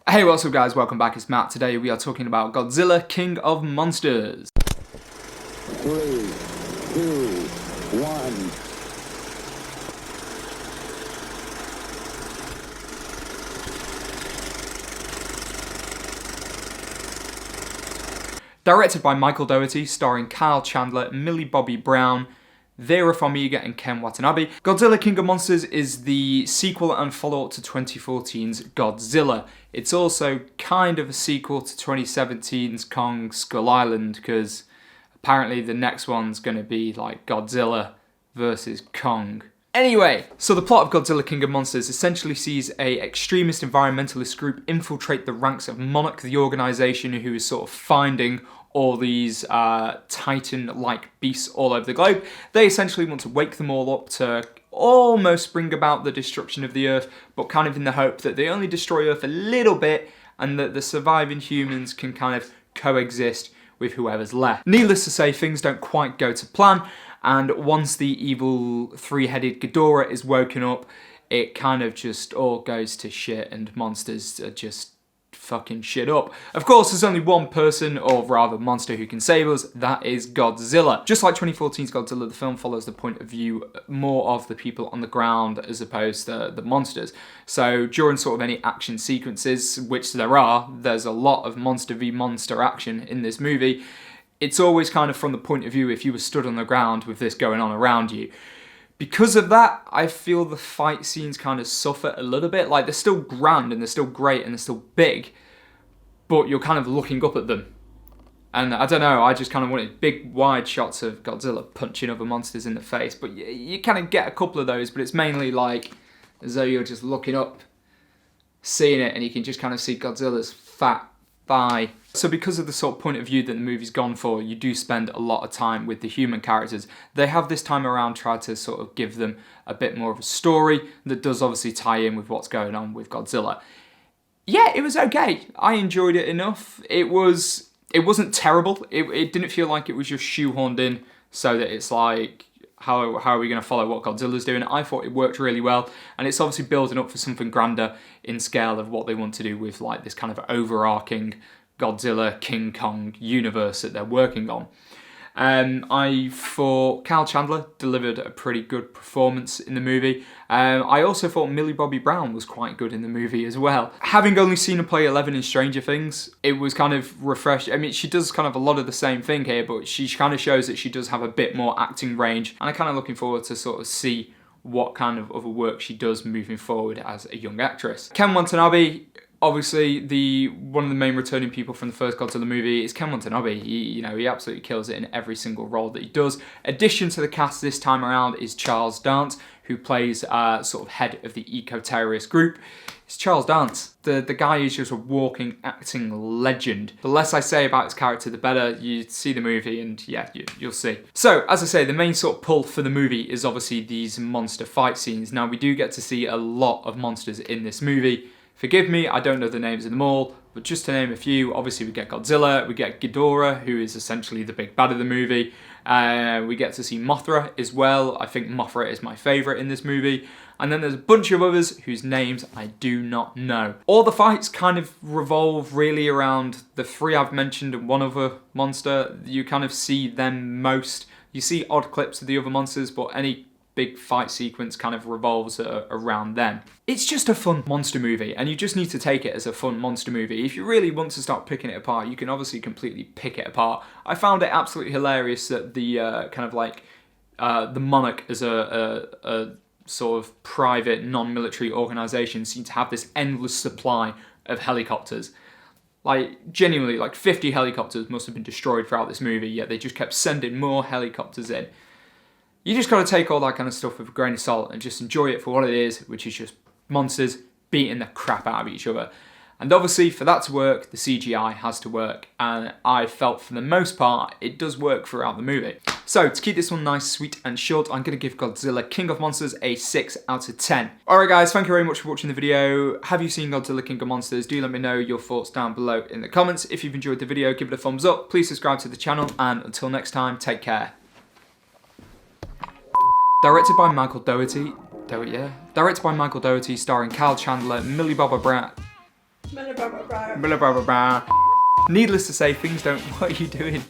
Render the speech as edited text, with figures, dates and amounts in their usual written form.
Hey, what's up guys, welcome back, it's Matt. Today we are talking about Godzilla, King of Monsters. 3, 2, 1. Directed by Michael Dougherty, starring Kyle Chandler, Millie Bobby Brown, Vera Farmiga and Ken Watanabe. Godzilla King of Monsters is the sequel and follow-up to 2014's Godzilla. It's also kind of a sequel to 2017's Kong Skull Island, because apparently the next one's going to be like Godzilla versus Kong. Anyway, so the plot of Godzilla King of Monsters essentially sees a extremist environmentalist group infiltrate the ranks of Monarch, the organisation who is sort of finding all these Titan-like beasts all over the globe. They essentially want to wake them all up to almost bring about the destruction of the Earth, but kind of in the hope that they only destroy Earth a little bit and that the surviving humans can kind of coexist with whoever's left. Needless to say, things don't quite go to plan, and once the evil three-headed Ghidorah is woken up, it kind of just all goes to shit and monsters are just fucking shit up. Of course, there's only one person, or rather monster, who can save us. That is Godzilla. Just like 2014's Godzilla, the film follows the point of view more of the people on the ground as opposed to the monsters. So during sort of any action sequences, which there are, there's a lot of monster v monster action in this movie. It's always kind of from the point of view if you were stood on the ground with this going on around you. Because of that, I feel the fight scenes kind of suffer a little bit. Like, they're still grand and they're still great and they're still big, but you're kind of looking up at them. And I don't know, I just kind of wanted big, wide shots of Godzilla punching other monsters in the face. But you kind of get a couple of those, but it's mainly like as though you're just looking up, seeing it, and you can just kind of see Godzilla's fat thigh. So because of the sort of point of view that the movie's gone for, you do spend a lot of time with the human characters. They have this time around tried to sort of give them a bit more of a story that does obviously tie in with what's going on with Godzilla. Yeah, it was okay. I enjoyed it enough. It wasn't terrible. It didn't feel like it was just shoehorned in so that it's like, how are we going to follow what Godzilla's doing? I thought it worked really well, and it's obviously building up for something grander in scale of what they want to do with like this kind of overarching Godzilla, King Kong universe that they're working on. I thought Kyle Chandler delivered a pretty good performance in the movie. I also thought Millie Bobby Brown was quite good in the movie as well. Having only seen her play Eleven in Stranger Things, it was kind of refreshing. I mean, she does kind of a lot of the same thing here, but she kind of shows that she does have a bit more acting range, and I'm kind of looking forward to sort of see what kind of other work she does moving forward as a young actress. Ken Watanabe, obviously, one of the main returning people from the first Godzilla movie is Ken Watanabe. He absolutely kills it in every single role that he does. Addition to the cast this time around is Charles Dance, who plays sort of head of the eco-terrorist group. It's Charles Dance. The guy is just a walking acting legend. The less I say about his character, the better. You see the movie and yeah, you'll see. So, as I say, the main sort of pull for the movie is obviously these monster fight scenes. Now, we do get to see a lot of monsters in this movie. Forgive me, I don't know the names of them all, but just to name a few, obviously we get Godzilla, we get Ghidorah, who is essentially the big bad of the movie. We get to see Mothra as well. I think Mothra is my favourite in this movie. And then there's a bunch of others whose names I do not know. All the fights kind of revolve really around the three I've mentioned and one other monster. You kind of see them most. You see odd clips of the other monsters, but any big fight sequence kind of revolves around them. It's just a fun monster movie, and you just need to take it as a fun monster movie. If you really want to start picking it apart, you can obviously completely pick it apart. I found it absolutely hilarious that the kind of like the Monarch as a sort of private non-military organisation seemed to have this endless supply of helicopters. Like, genuinely, like 50 helicopters must have been destroyed throughout this movie, yet they just kept sending more helicopters in. You just got to take all that kind of stuff with a grain of salt and just enjoy it for what it is, which is just monsters beating the crap out of each other. And obviously, for that to work, the CGI has to work, and I felt for the most part, it does work throughout the movie. So, to keep this one nice, sweet and short, I'm going to give Godzilla King of Monsters a 6 out of 10. Alright guys, thank you very much for watching the video. Have you seen Godzilla King of Monsters? Do let me know your thoughts down below in the comments. If you've enjoyed the video, give it a thumbs up, please subscribe to the channel, and until next time, take care. Directed by Michael Dougherty. Directed by Michael Dougherty, starring Kyle Chandler, Millie Bobby Brown. Blah, blah, blah, blah. Needless to say, things don't. What are you doing?